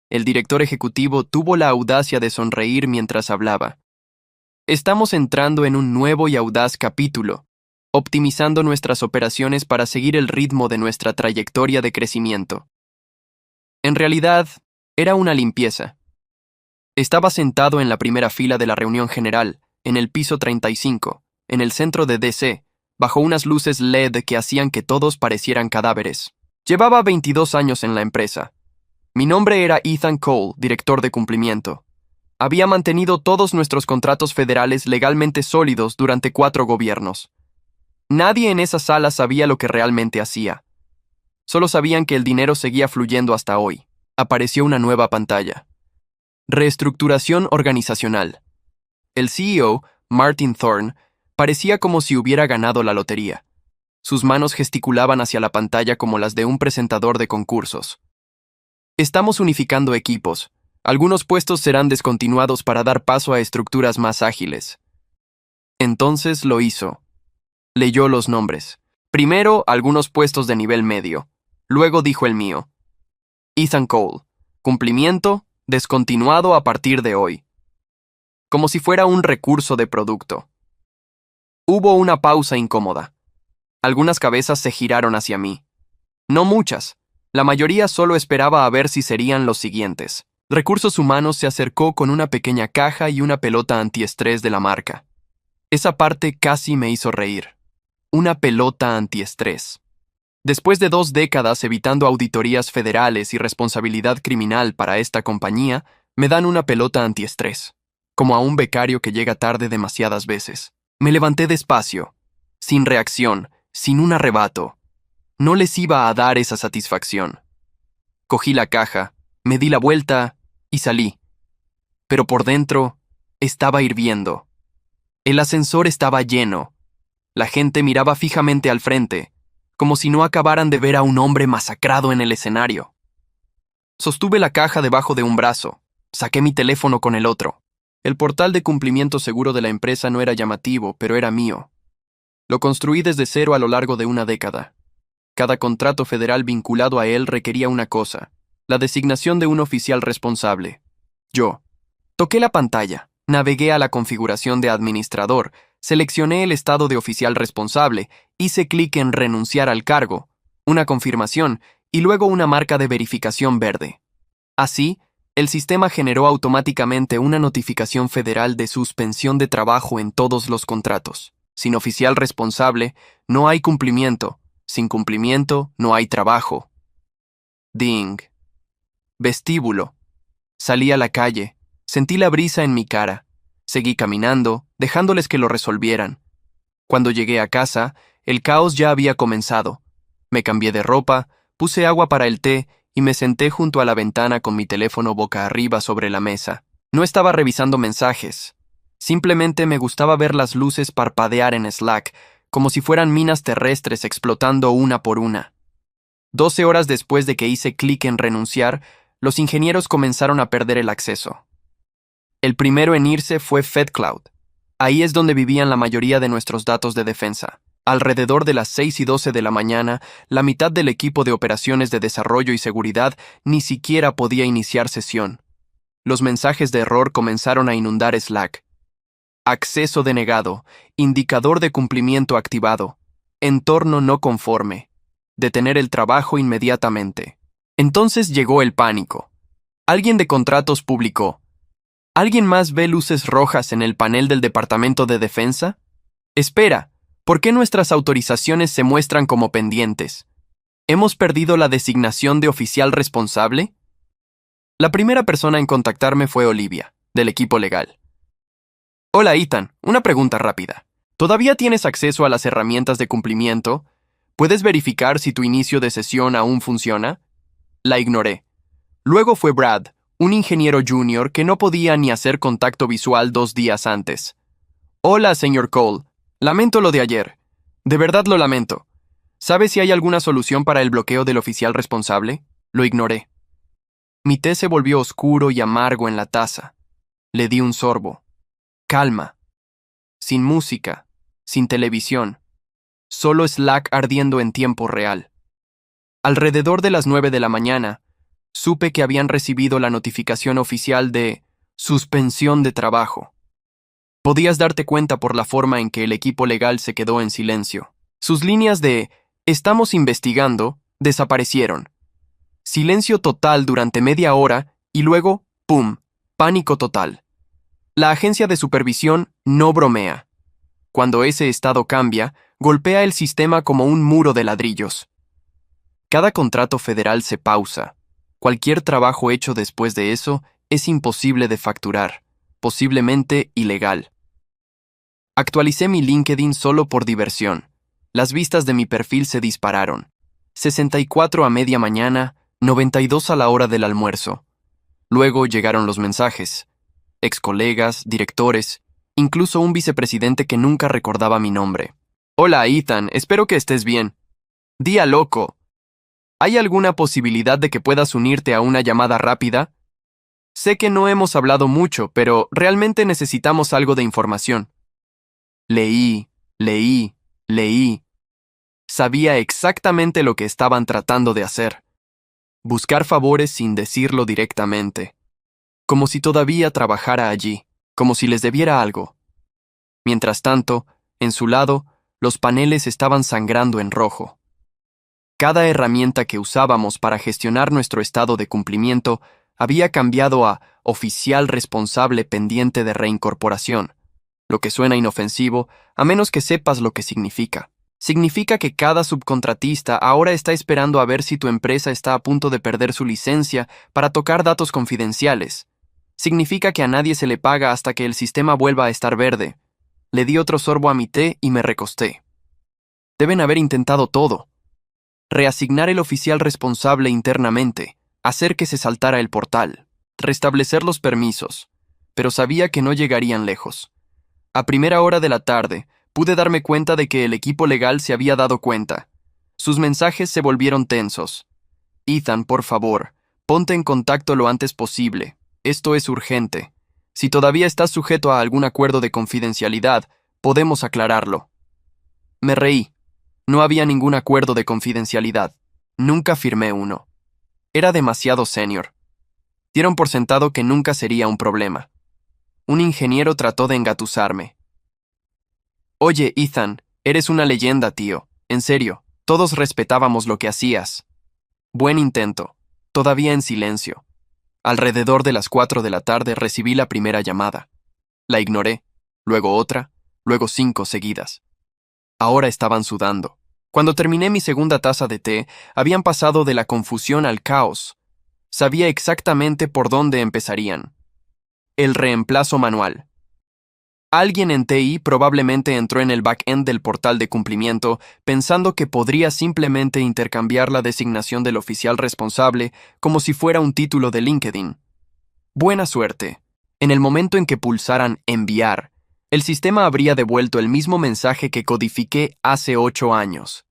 El director ejecutivo tuvo la audacia de sonreír mientras hablaba. Estamos entrando en un nuevo y audaz capítulo, optimizando nuestras operaciones para seguir el ritmo de nuestra trayectoria de crecimiento. En realidad, era una limpieza. Estaba sentado en la primera fila de la reunión general, en el piso 35, en el centro de DC, bajo unas luces LED que hacían que todos parecieran cadáveres. Llevaba 22 años en la empresa. Mi nombre era Ethan Cole, director de cumplimiento. Había mantenido todos nuestros contratos federales legalmente sólidos durante 4 gobiernos. Nadie en esa sala sabía lo que realmente hacía. Solo sabían que el dinero seguía fluyendo hasta hoy. Apareció una nueva pantalla. Reestructuración organizacional. El CEO, Martin Thorne, parecía como si hubiera ganado la lotería. Sus manos gesticulaban hacia la pantalla como las de un presentador de concursos. Estamos unificando equipos. Algunos puestos serán descontinuados para dar paso a estructuras más ágiles. Entonces lo hizo. Leyó los nombres. Primero, algunos puestos de nivel medio. Luego dijo el mío. Ethan Cole. Cumplimiento, descontinuado a partir de hoy. Como si fuera un recurso de producto. Hubo una pausa incómoda. Algunas cabezas se giraron hacia mí. No muchas. La mayoría solo esperaba a ver si serían los siguientes. Recursos Humanos se acercó con una pequeña caja y una pelota antiestrés de la marca. Esa parte casi me hizo reír. Una pelota antiestrés. Después de 2 décadas evitando auditorías federales y responsabilidad criminal para esta compañía, me dan una pelota antiestrés, como a un becario que llega tarde demasiadas veces. Me levanté despacio, sin reacción, sin un arrebato. No les iba a dar esa satisfacción. Cogí la caja, me di la vuelta y salí. Pero por dentro estaba hirviendo. El ascensor estaba lleno. La gente miraba fijamente al frente, como si no acabaran de ver a un hombre masacrado en el escenario. Sostuve la caja debajo de un brazo, saqué mi teléfono con el otro. El portal de cumplimiento seguro de la empresa no era llamativo, pero era mío. Lo construí desde cero a lo largo de una década. Cada contrato federal vinculado a él requería una cosa, la designación de un oficial responsable. Yo. Toqué la pantalla, navegué a la configuración de administrador, seleccioné el estado de oficial responsable, hice clic en renunciar al cargo, una confirmación y luego una marca de verificación verde. Así, el sistema generó automáticamente una notificación federal de suspensión de trabajo en todos los contratos. Sin oficial responsable, no hay cumplimiento. Sin cumplimiento, no hay trabajo. Ding. Vestíbulo. Salí a la calle. Sentí la brisa en mi cara. Seguí caminando, dejándoles que lo resolvieran. Cuando llegué a casa, el caos ya había comenzado. Me cambié de ropa, puse agua para el té y me senté junto a la ventana con mi teléfono boca arriba sobre la mesa. No estaba revisando mensajes. Simplemente me gustaba ver las luces parpadear en Slack, como si fueran minas terrestres explotando una por una. 12 horas después de que hice clic en renunciar, los ingenieros comenzaron a perder el acceso. El primero en irse fue FedCloud. Ahí es donde vivían la mayoría de nuestros datos de defensa. Alrededor de las 6:12 de la mañana, la mitad del equipo de operaciones de desarrollo y seguridad ni siquiera podía iniciar sesión. Los mensajes de error comenzaron a inundar Slack. Acceso denegado, indicador de cumplimiento activado, entorno no conforme, detener el trabajo inmediatamente. Entonces llegó el pánico. Alguien de contratos publicó: ¿alguien más ve luces rojas en el panel del Departamento de Defensa? Espera, ¿por qué nuestras autorizaciones se muestran como pendientes? ¿Hemos perdido la designación de oficial responsable? La primera persona en contactarme fue Olivia, del equipo legal. Hola Ethan, una pregunta rápida. ¿Todavía tienes acceso a las herramientas de cumplimiento? ¿Puedes verificar si tu inicio de sesión aún funciona? La ignoré. Luego fue Brad, un ingeniero junior que no podía ni hacer contacto visual 2 días antes. Hola, señor Cole. Lamento lo de ayer. De verdad lo lamento. ¿Sabe si hay alguna solución para el bloqueo del oficial responsable? Lo ignoré. Mi té se volvió oscuro y amargo en la taza. Le di un sorbo. Calma. Sin música, sin televisión. Solo Slack ardiendo en tiempo real. Alrededor de las 9 de la mañana, supe que habían recibido la notificación oficial de suspensión de trabajo. Podías darte cuenta por la forma en que el equipo legal se quedó en silencio. Sus líneas de "estamos investigando" desaparecieron. Silencio total durante media hora y luego, ¡pum!, pánico total. La agencia de supervisión no bromea. Cuando ese estado cambia, golpea el sistema como un muro de ladrillos. Cada contrato federal se pausa. Cualquier trabajo hecho después de eso es imposible de facturar, posiblemente ilegal. Actualicé mi LinkedIn solo por diversión. Las vistas de mi perfil se dispararon. 64 a media mañana, 92 a la hora del almuerzo. Luego llegaron los mensajes. Excolegas, directores, incluso un vicepresidente que nunca recordaba mi nombre. Hola, Ethan, espero que estés bien. Día loco. ¿Hay alguna posibilidad de que puedas unirte a una llamada rápida? Sé que no hemos hablado mucho, pero realmente necesitamos algo de información. Leí. Sabía exactamente lo que estaban tratando de hacer. Buscar favores sin decirlo directamente. Como si todavía trabajara allí, como si les debiera algo. Mientras tanto, en su lado, los paneles estaban sangrando en rojo. Cada herramienta que usábamos para gestionar nuestro estado de cumplimiento había cambiado a oficial responsable pendiente de reincorporación, lo que suena inofensivo a menos que sepas lo que significa. Significa que cada subcontratista ahora está esperando a ver si tu empresa está a punto de perder su licencia para tocar datos confidenciales. Significa que a nadie se le paga hasta que el sistema vuelva a estar verde. Le di otro sorbo a mi té y me recosté. Deben haber intentado todo. Reasignar el oficial responsable internamente, hacer que se saltara el portal, restablecer los permisos, pero sabía que no llegarían lejos. A primera hora de la tarde, pude darme cuenta de que el equipo legal se había dado cuenta. Sus mensajes se volvieron tensos. Ethan, por favor, ponte en contacto lo antes posible. Esto es urgente. Si todavía estás sujeto a algún acuerdo de confidencialidad, podemos aclararlo. Me reí. No había ningún acuerdo de confidencialidad. Nunca firmé uno. Era demasiado senior. Dieron por sentado que nunca sería un problema. Un ingeniero trató de engatusarme. Oye, Ethan, eres una leyenda, tío. En serio, todos respetábamos lo que hacías. Buen intento. Todavía en silencio. Alrededor de las 4 de la tarde recibí la primera llamada. La ignoré, luego otra, luego 5 seguidas. Ahora estaban sudando. Cuando terminé mi segunda taza de té, habían pasado de la confusión al caos. Sabía exactamente por dónde empezarían. El reemplazo manual. Alguien en TI probablemente entró en el back-end del portal de cumplimiento pensando que podría simplemente intercambiar la designación del oficial responsable como si fuera un título de LinkedIn. Buena suerte. En el momento en que pulsaran enviar, el sistema habría devuelto el mismo mensaje que codifiqué hace 8 años.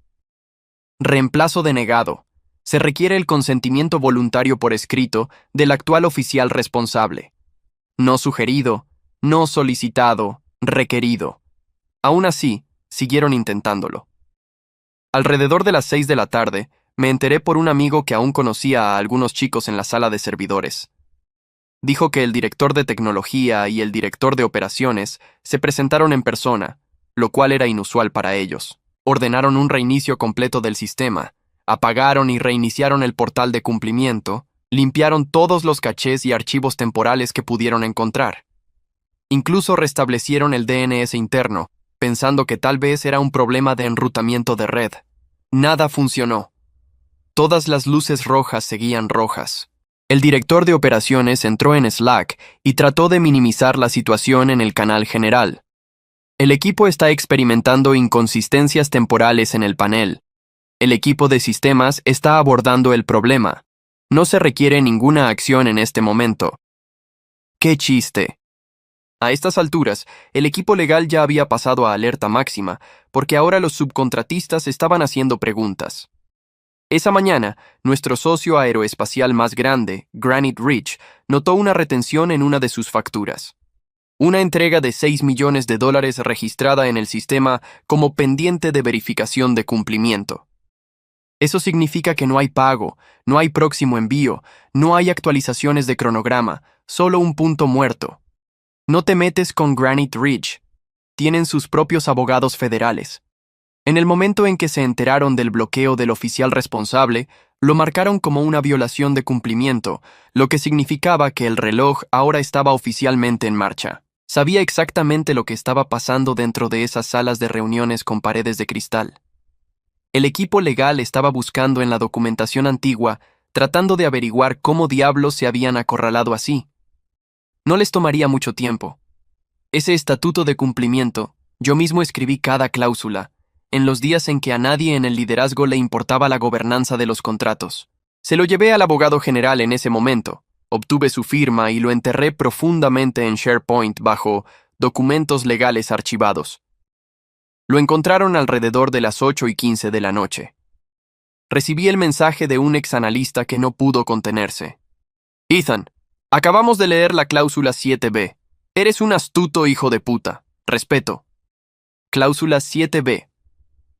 Reemplazo denegado. Se requiere el consentimiento voluntario por escrito del actual oficial responsable. No sugerido, no solicitado, requerido. Aún así, siguieron intentándolo. Alrededor de las 6 de la tarde, me enteré por un amigo que aún conocía a algunos chicos en la sala de servidores. Dijo que el director de tecnología y el director de operaciones se presentaron en persona, lo cual era inusual para ellos. Ordenaron un reinicio completo del sistema, apagaron y reiniciaron el portal de cumplimiento, limpiaron todos los cachés y archivos temporales que pudieron encontrar. Incluso restablecieron el DNS interno, pensando que tal vez era un problema de enrutamiento de red. Nada funcionó. Todas las luces rojas seguían rojas. El director de operaciones entró en Slack y trató de minimizar la situación en el canal general. El equipo está experimentando inconsistencias temporales en el panel. El equipo de sistemas está abordando el problema. No se requiere ninguna acción en este momento. ¡Qué chiste! A estas alturas, el equipo legal ya había pasado a alerta máxima, porque ahora los subcontratistas estaban haciendo preguntas. Esa mañana, nuestro socio aeroespacial más grande, Granite Ridge, notó una retención en una de sus facturas. Una entrega de $6 millones registrada en el sistema como pendiente de verificación de cumplimiento. Eso significa que no hay pago, no hay próximo envío, no hay actualizaciones de cronograma, solo un punto muerto. No te metes con Granite Ridge. Tienen sus propios abogados federales. En el momento en que se enteraron del bloqueo del oficial responsable, lo marcaron como una violación de cumplimiento, lo que significaba que el reloj ahora estaba oficialmente en marcha. Sabía exactamente lo que estaba pasando dentro de esas salas de reuniones con paredes de cristal. El equipo legal estaba buscando en la documentación antigua, tratando de averiguar cómo diablos se habían acorralado así. No les tomaría mucho tiempo. Ese estatuto de cumplimiento, yo mismo escribí cada cláusula, en los días en que a nadie en el liderazgo le importaba la gobernanza de los contratos. Se lo llevé al abogado general en ese momento, obtuve su firma y lo enterré profundamente en SharePoint bajo documentos legales archivados. Lo encontraron alrededor de las 8:15 de la noche. Recibí el mensaje de un exanalista que no pudo contenerse. Ethan, acabamos de leer la cláusula 7b. Eres un astuto hijo de puta. Respeto. Cláusula 7b.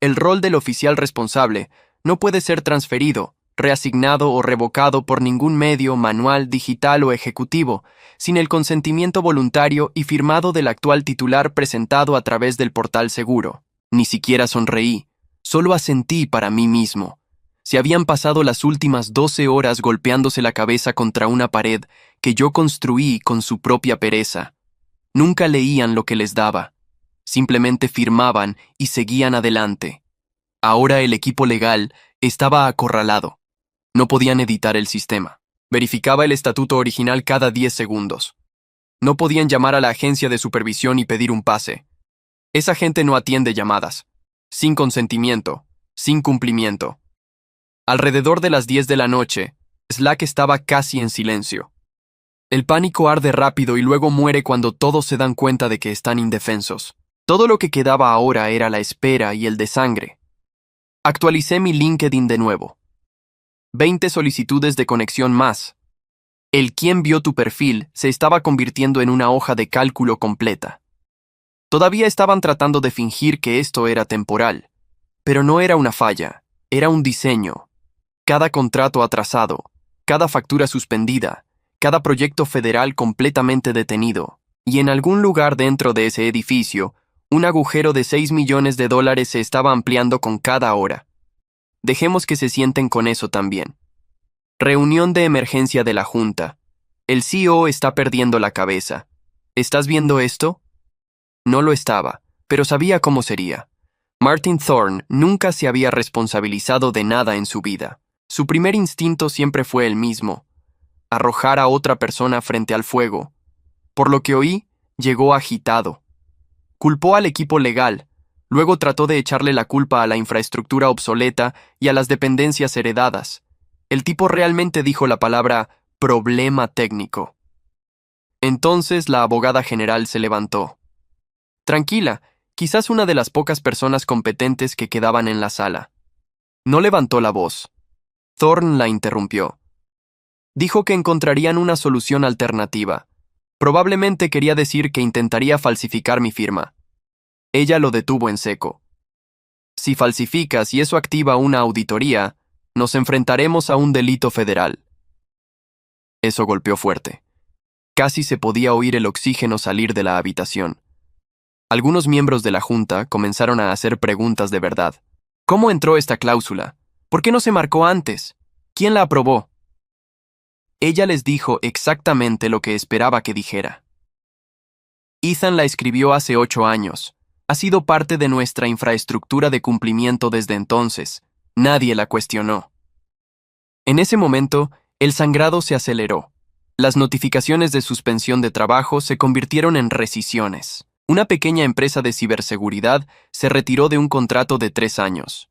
El rol del oficial responsable no puede ser transferido, reasignado o revocado por ningún medio, manual, digital o ejecutivo, sin el consentimiento voluntario y firmado del actual titular presentado a través del portal seguro. Ni siquiera sonreí, solo asentí para mí mismo. Se habían pasado las últimas 12 horas golpeándose la cabeza contra una pared que yo construí con su propia pereza. Nunca leían lo que les daba. Simplemente firmaban y seguían adelante. Ahora el equipo legal estaba acorralado. No podían editar el sistema. Verificaba el estatuto original cada 10 segundos. No podían llamar a la agencia de supervisión y pedir un pase. Esa gente no atiende llamadas. Sin consentimiento, sin cumplimiento. Alrededor de las 10 de la noche, Slack estaba casi en silencio. El pánico arde rápido y luego muere cuando todos se dan cuenta de que están indefensos. Todo lo que quedaba ahora era la espera y el desangre. Actualicé mi LinkedIn de nuevo. 20 solicitudes de conexión más. El "quién vio tu perfil" se estaba convirtiendo en una hoja de cálculo completa. Todavía estaban tratando de fingir que esto era temporal, pero no era una falla, era un diseño. Cada contrato atrasado, cada factura suspendida, cada proyecto federal completamente detenido, y en algún lugar dentro de ese edificio, un agujero de $6 millones se estaba ampliando con cada hora. Dejemos que se sienten con eso también. Reunión de emergencia de la Junta. El CEO está perdiendo la cabeza. ¿Estás viendo esto? No lo estaba, pero sabía cómo sería. Martin Thorne nunca se había responsabilizado de nada en su vida. Su primer instinto siempre fue el mismo: arrojar a otra persona frente al fuego. Por lo que oí, llegó agitado. Culpó al equipo legal, luego trató de echarle la culpa a la infraestructura obsoleta y a las dependencias heredadas. El tipo realmente dijo la palabra problema técnico. Entonces la abogada general se levantó. Tranquila, quizás una de las pocas personas competentes que quedaban en la sala. No levantó la voz. Thorne la interrumpió. Dijo que encontrarían una solución alternativa. Probablemente quería decir que intentaría falsificar mi firma. Ella lo detuvo en seco. Si falsificas y eso activa una auditoría, nos enfrentaremos a un delito federal. Eso golpeó fuerte. Casi se podía oír el oxígeno salir de la habitación. Algunos miembros de la Junta comenzaron a hacer preguntas de verdad. ¿Cómo entró esta cláusula? ¿Por qué no se marcó antes? ¿Quién la aprobó? Ella les dijo exactamente lo que esperaba que dijera. Ethan la escribió hace 8 años. Ha sido parte de nuestra infraestructura de cumplimiento desde entonces. Nadie la cuestionó. En ese momento, el sangrado se aceleró. Las notificaciones de suspensión de trabajo se convirtieron en rescisiones. Una pequeña empresa de ciberseguridad se retiró de un contrato de 3 años.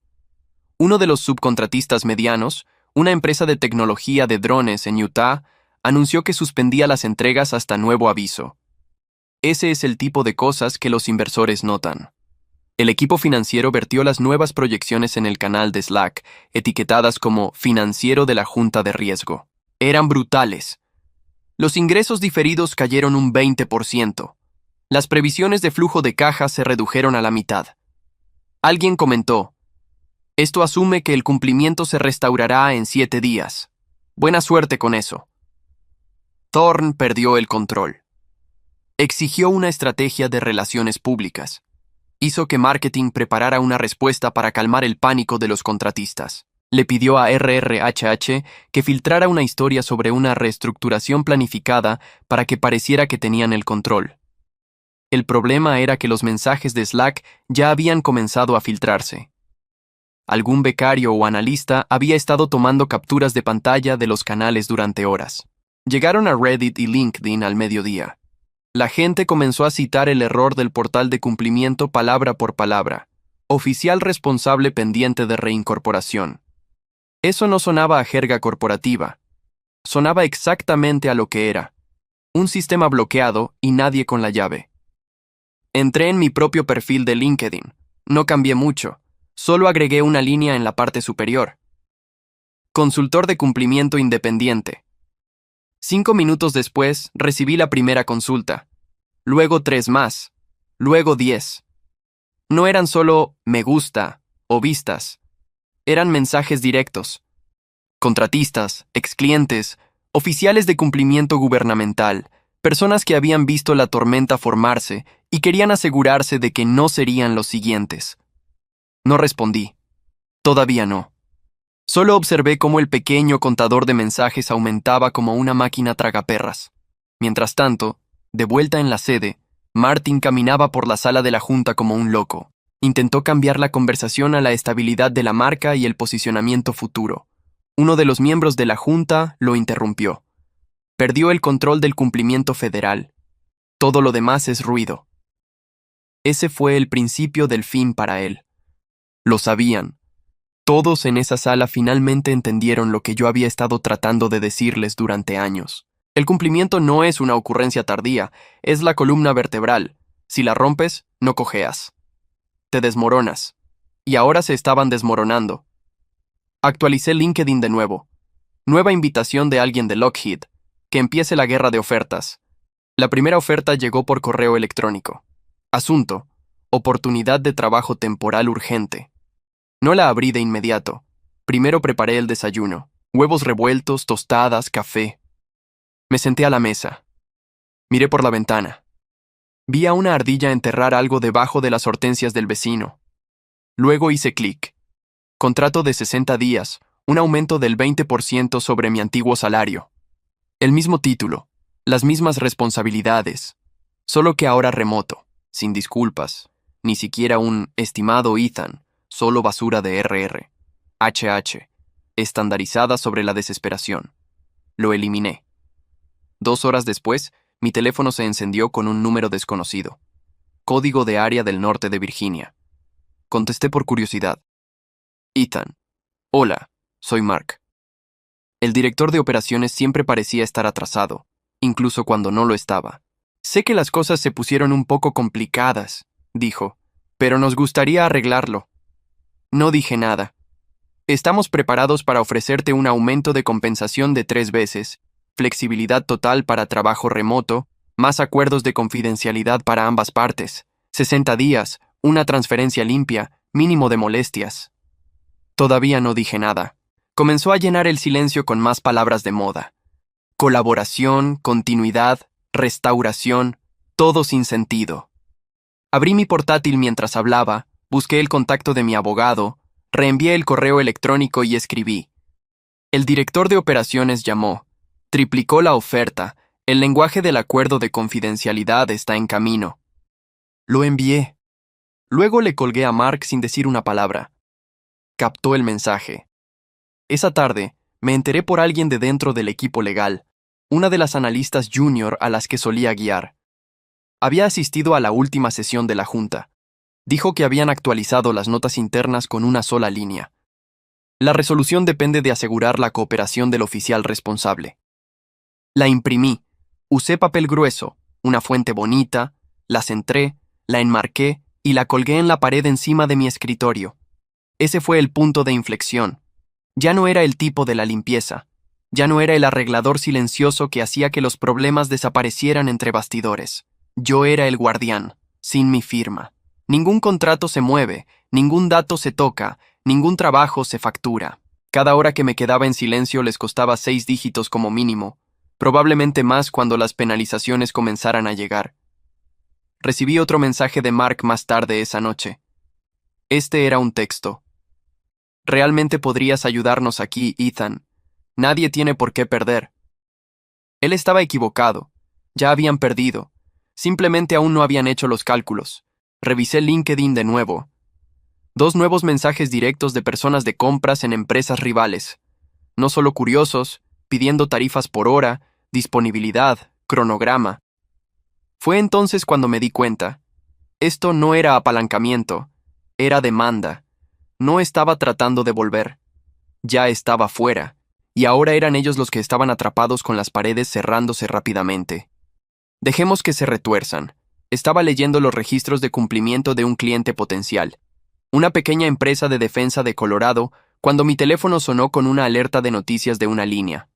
Uno de los subcontratistas medianos, una empresa de tecnología de drones en Utah, anunció que suspendía las entregas hasta nuevo aviso. Ese es el tipo de cosas que los inversores notan. El equipo financiero vertió las nuevas proyecciones en el canal de Slack, etiquetadas como financiero de la Junta de Riesgo. Eran brutales. Los ingresos diferidos cayeron un 20%. Las previsiones de flujo de caja se redujeron a la mitad. Alguien comentó: Esto asume que el cumplimiento se restaurará en 7 días. Buena suerte con eso. Thorne perdió el control. Exigió una estrategia de relaciones públicas. Hizo que marketing preparara una respuesta para calmar el pánico de los contratistas. Le pidió a RRHH que filtrara una historia sobre una reestructuración planificada para que pareciera que tenían el control. El problema era que los mensajes de Slack ya habían comenzado a filtrarse. Algún becario o analista había estado tomando capturas de pantalla de los canales durante horas. Llegaron a Reddit y LinkedIn al mediodía. La gente comenzó a citar el error del portal de cumplimiento palabra por palabra. Oficial responsable pendiente de reincorporación. Eso no sonaba a jerga corporativa. Sonaba exactamente a lo que era. Un sistema bloqueado y nadie con la llave. Entré en mi propio perfil de LinkedIn. No cambié mucho. Solo agregué una línea en la parte superior. Consultor de cumplimiento independiente. 5 minutos después, recibí la primera consulta. Luego 3 más. Luego 10. No eran solo me gusta o vistas. Eran mensajes directos. Contratistas, exclientes, oficiales de cumplimiento gubernamental, personas que habían visto la tormenta formarse y querían asegurarse de que no serían los siguientes. No respondí. Todavía no. Solo observé cómo el pequeño contador de mensajes aumentaba como una máquina tragaperras. Mientras tanto, de vuelta en la sede, Martin caminaba por la sala de la junta como un loco. Intentó cambiar la conversación a la estabilidad de la marca y el posicionamiento futuro. Uno de los miembros de la junta lo interrumpió. Perdió el control del cumplimiento federal. Todo lo demás es ruido. Ese fue el principio del fin para él. Lo sabían. Todos en esa sala finalmente entendieron lo que yo había estado tratando de decirles durante años. El cumplimiento no es una ocurrencia tardía, es la columna vertebral. Si la rompes, no cojeas. Te desmoronas. Y ahora se estaban desmoronando. Actualicé LinkedIn de nuevo. Nueva invitación de alguien de Lockheed. Que empiece la guerra de ofertas. La primera oferta llegó por correo electrónico. Asunto: oportunidad de trabajo temporal urgente. No la abrí de inmediato. Primero preparé el desayuno. Huevos revueltos, tostadas, café. Me senté a la mesa. Miré por la ventana. Vi a una ardilla enterrar algo debajo de las hortensias del vecino. Luego hice clic. Contrato de 60 días, un aumento del 20% sobre mi antiguo salario. El mismo título, las mismas responsabilidades, solo que ahora remoto, sin disculpas, ni siquiera un estimado Ethan, solo basura de RR. HH, estandarizada sobre la desesperación. Lo eliminé. 2 horas después, mi teléfono se encendió con un número desconocido. Código de área del norte de Virginia. Contesté por curiosidad. Ethan. Hola, soy Mark. El director de operaciones siempre parecía estar atrasado, incluso cuando no lo estaba. Sé que las cosas se pusieron un poco complicadas, dijo, pero nos gustaría arreglarlo. No dije nada. Estamos preparados para ofrecerte un aumento de compensación de 3 veces, flexibilidad total para trabajo remoto, más acuerdos de confidencialidad para ambas partes, 60 días, una transferencia limpia, mínimo de molestias. Todavía no dije nada. Comenzó a llenar el silencio con más palabras de moda. Colaboración, continuidad, restauración, todo sin sentido. Abrí mi portátil mientras hablaba, busqué el contacto de mi abogado, reenvié el correo electrónico y escribí. El director de operaciones llamó. Triplicó la oferta. El lenguaje del acuerdo de confidencialidad está en camino. Lo envié. Luego le colgué a Mark sin decir una palabra. Captó el mensaje. Esa tarde, me enteré por alguien de dentro del equipo legal, una de las analistas junior a las que solía guiar. Había asistido a la última sesión de la junta. Dijo que habían actualizado las notas internas con una sola línea. La resolución depende de asegurar la cooperación del oficial responsable. La imprimí, usé papel grueso, una fuente bonita, la centré, la enmarqué y la colgué en la pared encima de mi escritorio. Ese fue el punto de inflexión. Ya no era el tipo de la limpieza, ya no era el arreglador silencioso que hacía que los problemas desaparecieran entre bastidores. Yo era el guardián, sin mi firma. Ningún contrato se mueve, ningún dato se toca, Ningún trabajo se factura. Cada hora que me quedaba en silencio les costaba 6 dígitos como mínimo, probablemente más cuando las penalizaciones comenzaran a llegar. Recibí otro mensaje de Mark más tarde esa noche. Este era un texto. Realmente podrías ayudarnos aquí, Ethan. Nadie tiene por qué perder. Él estaba equivocado. Ya habían perdido. Simplemente aún no habían hecho los cálculos. Revisé LinkedIn de nuevo. 2 nuevos mensajes directos de personas de compras en empresas rivales. No solo curiosos, pidiendo tarifas por hora, disponibilidad, cronograma. Fue entonces cuando me di cuenta. Esto no era apalancamiento, era demanda. No estaba tratando de volver. Ya estaba fuera, y ahora eran ellos los que estaban atrapados con las paredes cerrándose rápidamente. Dejemos que se retuerzan. Estaba leyendo los registros de cumplimiento de un cliente potencial, una pequeña empresa de defensa de Colorado, cuando mi teléfono sonó con una alerta de noticias de una línea.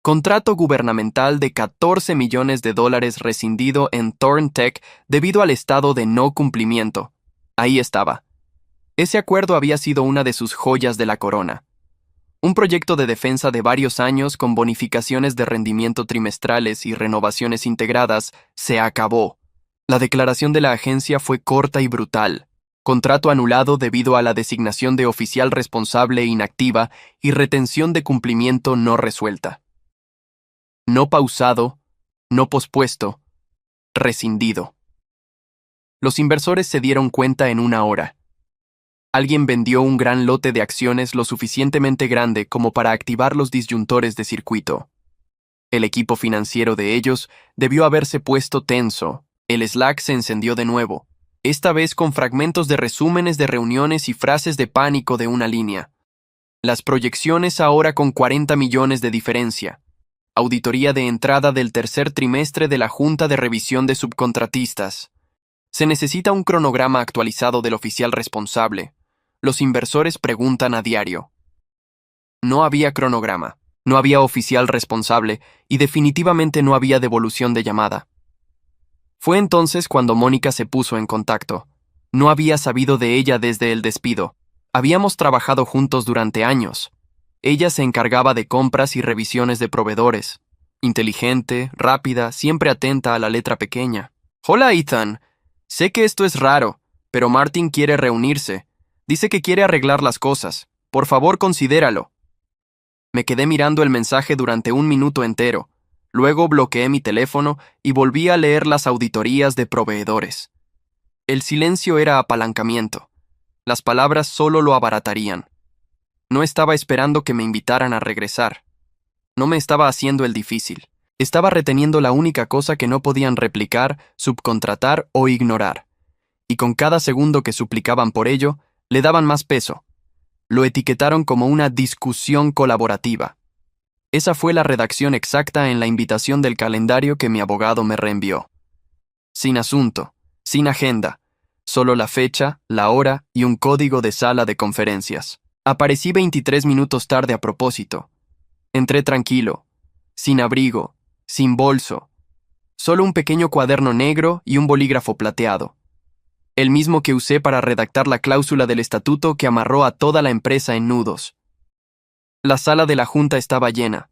Contrato gubernamental de $14 millones rescindido en Thorn Tech debido al estado de no cumplimiento. Ahí estaba. Ese acuerdo había sido una de sus joyas de la corona. Un proyecto de defensa de varios años con bonificaciones de rendimiento trimestrales y renovaciones integradas se acabó. La declaración de la agencia fue corta y brutal. Contrato anulado debido a la designación de oficial responsable inactiva y retención de cumplimiento no resuelta. No pausado, no pospuesto, rescindido. Los inversores se dieron cuenta en una hora. Alguien vendió un gran lote de acciones lo suficientemente grande como para activar los disyuntores de circuito. El equipo financiero de ellos debió haberse puesto tenso. El Slack se encendió de nuevo, esta vez con fragmentos de resúmenes de reuniones y frases de pánico de una línea. Las proyecciones ahora con 40 millones de diferencia. Auditoría de entrada del tercer trimestre de la Junta de Revisión de Subcontratistas. Se necesita un cronograma actualizado del oficial responsable. Los inversores preguntan a diario. No había cronograma, no había oficial responsable y definitivamente no había devolución de llamada. Fue entonces cuando Mónica se puso en contacto. No había sabido de ella desde el despido. Habíamos trabajado juntos durante años. Ella se encargaba de compras y revisiones de proveedores. Inteligente, rápida, siempre atenta a la letra pequeña. Hola, Ethan. Sé que esto es raro, pero Martin quiere reunirse. Dice que quiere arreglar las cosas. Por favor, considéralo. Me quedé mirando el mensaje durante 1 minuto entero. Luego bloqueé mi teléfono y volví a leer las auditorías de proveedores. El silencio era apalancamiento. Las palabras solo lo abaratarían. No estaba esperando que me invitaran a regresar. No me estaba haciendo el difícil. Estaba reteniendo la única cosa que no podían replicar, subcontratar o ignorar. Y con cada segundo que suplicaban por ello, le daban más peso. Lo etiquetaron como una discusión colaborativa. Esa fue la redacción exacta en la invitación del calendario que mi abogado me reenvió. Sin asunto, sin agenda, solo la fecha, la hora y un código de sala de conferencias. Aparecí 23 minutos tarde a propósito. Entré tranquilo, sin abrigo, sin bolso, solo un pequeño cuaderno negro y un bolígrafo plateado. El mismo que usé para redactar la cláusula del estatuto que amarró a toda la empresa en nudos. La sala de la junta estaba llena.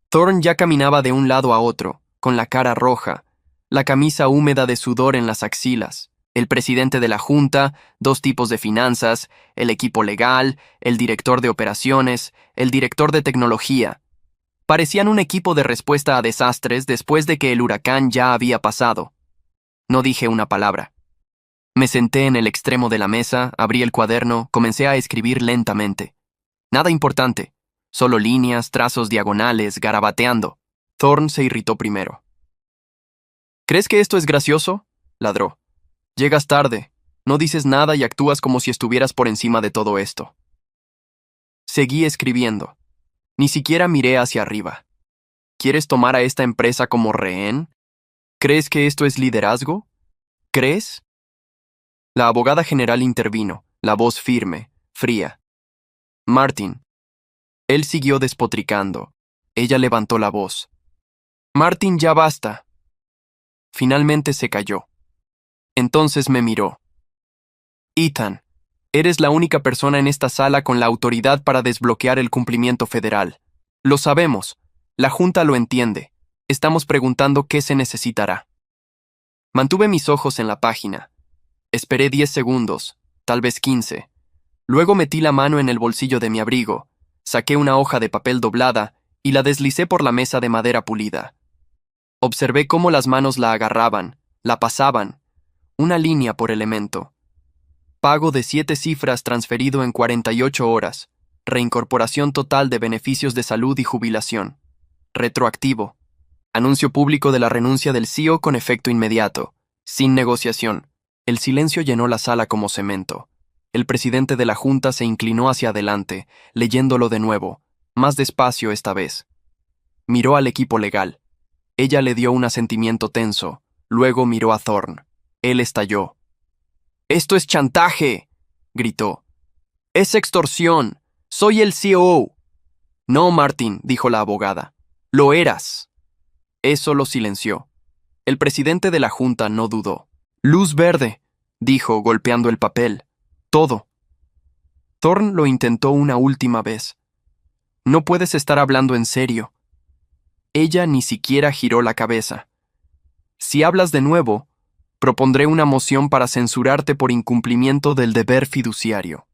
Thorn ya caminaba de un lado a otro, con la cara roja, la camisa húmeda de sudor en las axilas. El presidente de la junta, 2 tipos de finanzas, el equipo legal, el director de operaciones, el director de tecnología. Parecían un equipo de respuesta a desastres después de que el huracán ya había pasado. No dije una palabra. Me senté en el extremo de la mesa, abrí el cuaderno, comencé a escribir lentamente. Nada importante, solo líneas, trazos diagonales, garabateando. Thorn se irritó primero. ¿Crees que esto es gracioso?, ladró. Llegas tarde, no dices nada y actúas como si estuvieras por encima de todo esto. Seguí escribiendo. Ni siquiera miré hacia arriba. ¿Quieres tomar a esta empresa como rehén? ¿Crees que esto es liderazgo? ¿Crees? La abogada general intervino, la voz firme, fría. Martin. Él siguió despotricando. Ella levantó la voz. Martin, ya basta. Finalmente se calló. Entonces me miró. Ethan, Eres la única persona en esta sala con la autoridad para desbloquear el cumplimiento federal. Lo sabemos. La Junta lo entiende. Estamos preguntando qué se necesitará. Mantuve mis ojos en la página. Esperé 10 segundos, tal vez 15. Luego metí la mano en el bolsillo de mi abrigo, saqué una hoja de papel doblada y la deslicé por la mesa de madera pulida. Observé cómo las manos la agarraban, la pasaban, una línea por elemento. Pago de 7 cifras transferido en 48 horas. Reincorporación total de beneficios de salud y jubilación. Retroactivo. Anuncio público de la renuncia del CEO con efecto inmediato. Sin negociación. El silencio llenó la sala como cemento. El presidente de la Junta se inclinó hacia adelante, leyéndolo de nuevo, más despacio esta vez. Miró al equipo legal. Ella le dio un asentimiento tenso. Luego miró a Thorne. Él estalló. «¡Esto es chantaje!», gritó. «¡Es extorsión! ¡Soy el CEO!». «No, Martin», dijo la abogada. «Lo eras». Eso lo silenció. El presidente de la Junta no dudó. «Luz verde», dijo, golpeando el papel. «Todo». Thorne lo intentó una última vez. «No puedes estar hablando en serio». Ella ni siquiera giró la cabeza. «Si hablas de nuevo, propondré una moción para censurarte por incumplimiento del deber fiduciario».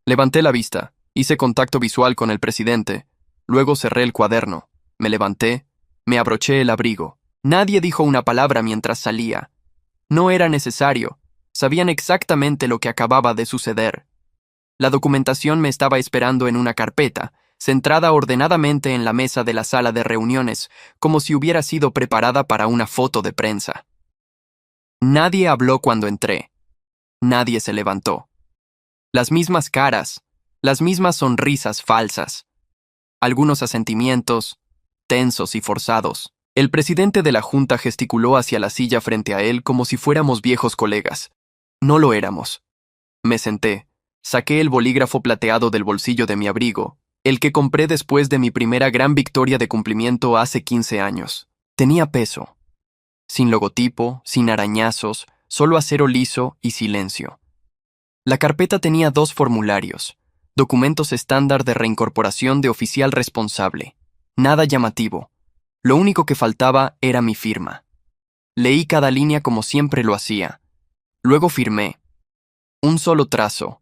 Levanté la vista, hice contacto visual con el presidente, luego cerré el cuaderno, me levanté, me abroché el abrigo. Nadie dijo una palabra mientras salía. No era necesario, sabían exactamente lo que acababa de suceder. La documentación me estaba esperando en una carpeta, centrada ordenadamente en la mesa de la sala de reuniones, como si hubiera sido preparada para una foto de prensa. Nadie habló cuando entré. Nadie se levantó. Las mismas caras, las mismas sonrisas falsas. Algunos asentimientos, tensos y forzados. El presidente de la Junta gesticuló hacia la silla frente a él como si fuéramos viejos colegas. No lo éramos. Me senté, saqué el bolígrafo plateado del bolsillo de mi abrigo, el que compré después de mi primera gran victoria de cumplimiento hace 15 años. Tenía peso. Sin logotipo, sin arañazos, solo acero liso y silencio. La carpeta tenía 2 formularios, documentos estándar de reincorporación de oficial responsable. Nada llamativo. Lo único que faltaba era mi firma. Leí cada línea como siempre lo hacía. Luego firmé. Un solo trazo.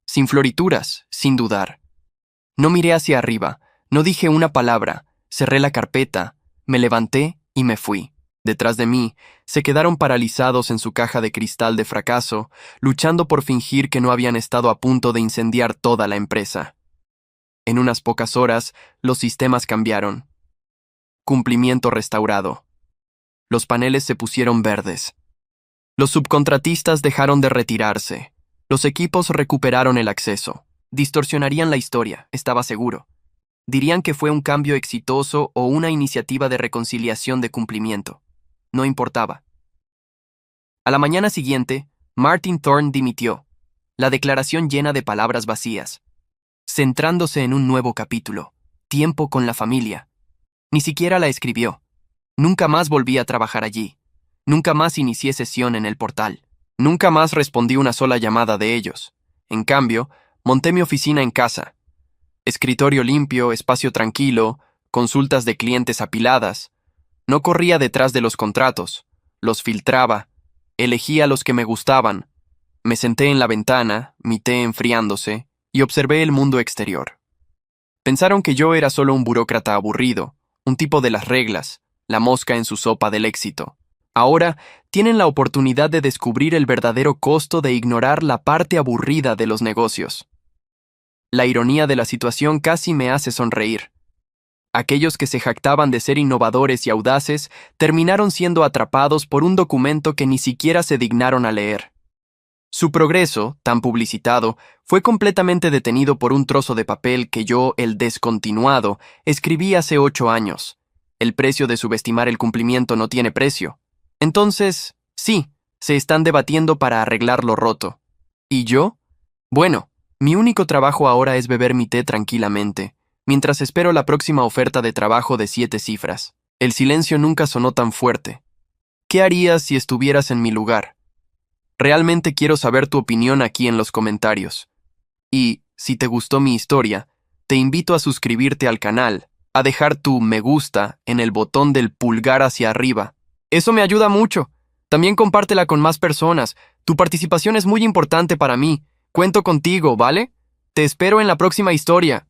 Sin florituras, sin dudar. No miré hacia arriba, no dije una palabra, cerré la carpeta, me levanté y me fui. Detrás de mí, se quedaron paralizados en su caja de cristal de fracaso, luchando por fingir que no habían estado a punto de incendiar toda la empresa. En unas pocas horas, los sistemas cambiaron. Cumplimiento restaurado. Los paneles se pusieron verdes. Los subcontratistas dejaron de retirarse. Los equipos recuperaron el acceso. Distorsionarían la historia, estaba seguro. Dirían que fue un cambio exitoso o una iniciativa de reconciliación de cumplimiento. No importaba. A la mañana siguiente, Martin Thorne dimitió, la declaración llena de palabras vacías, centrándose en un nuevo capítulo, tiempo con la familia. Ni siquiera la escribió. Nunca más volví a trabajar allí. Nunca más inicié sesión en el portal. Nunca más respondí una sola llamada de ellos. En cambio, monté mi oficina en casa. Escritorio limpio, espacio tranquilo, consultas de clientes apiladas. No corría detrás de los contratos, los filtraba, elegía los que me gustaban. Me senté en la ventana, mi té enfriándose, y observé el mundo exterior. Pensaron que yo era solo un burócrata aburrido, un tipo de las reglas, la mosca en su sopa del éxito. Ahora tienen la oportunidad de descubrir el verdadero costo de ignorar la parte aburrida de los negocios. La ironía de la situación casi me hace sonreír. Aquellos que se jactaban de ser innovadores y audaces terminaron siendo atrapados por un documento que ni siquiera se dignaron a leer. Su progreso, tan publicitado, fue completamente detenido por un trozo de papel que yo, el descontinuado, escribí hace 8 años. El precio de subestimar el cumplimiento no tiene precio. Entonces, sí, se están debatiendo para arreglar lo roto. ¿Y yo? Bueno, mi único trabajo ahora es beber mi té tranquilamente, mientras espero la próxima oferta de trabajo de 7 cifras. El silencio nunca sonó tan fuerte. ¿Qué harías si estuvieras en mi lugar? Realmente quiero saber tu opinión aquí en los comentarios. Y, si te gustó mi historia, te invito a suscribirte al canal, a dejar tu me gusta en el botón del pulgar hacia arriba. Eso me ayuda mucho. También compártela con más personas. Tu participación es muy importante para mí. Cuento contigo, ¿vale? Te espero en la próxima historia.